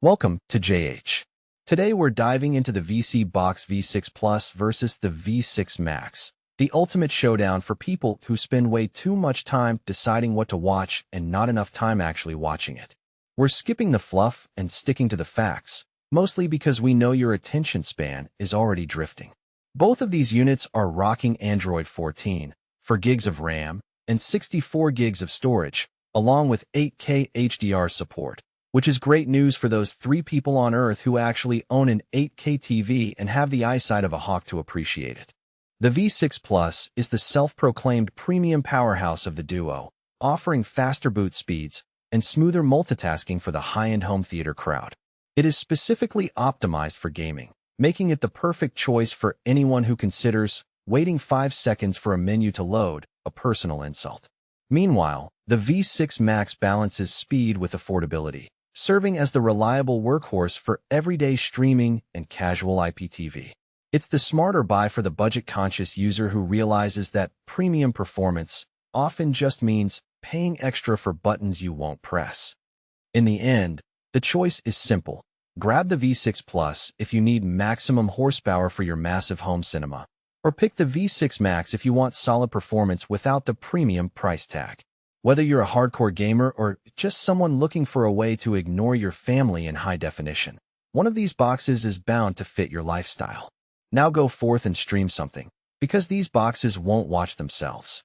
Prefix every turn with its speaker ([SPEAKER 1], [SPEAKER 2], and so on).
[SPEAKER 1] Welcome to JH. Today we're diving into the VSeeBox V6 Plus versus the V6 Max, the ultimate showdown for people who spend way too much time deciding what to watch and not enough time actually watching it. We're skipping the fluff and sticking to the facts, mostly because we know your attention span is already drifting. Both of these units are rocking Android 14, 4 gigs of RAM, and 64 gigs of storage, along with 8K HDR support, which is great news for those 3 people on Earth who actually own an 8K TV and have the eyesight of a hawk to appreciate it. The V6 Plus is the self-proclaimed premium powerhouse of the duo, offering faster boot speeds and smoother multitasking for the high-end home theater crowd. It is specifically optimized for gaming, making it the perfect choice for anyone who considers waiting 5 seconds for a menu to load a personal insult. Meanwhile, the V6 Max balances speed with affordability, serving as the reliable workhorse for everyday streaming and casual IPTV. It's the smarter buy for the budget-conscious user who realizes that premium performance often just means paying extra for buttons you won't press. In the end, the choice is simple. Grab the V6 Plus if you need maximum horsepower for your massive home cinema, or pick the V6 Max if you want solid performance without the premium price tag. Whether you're a hardcore gamer or just someone looking for a way to ignore your family in high definition, one of these boxes is bound to fit your lifestyle. Now go forth and stream something, because these boxes won't watch themselves.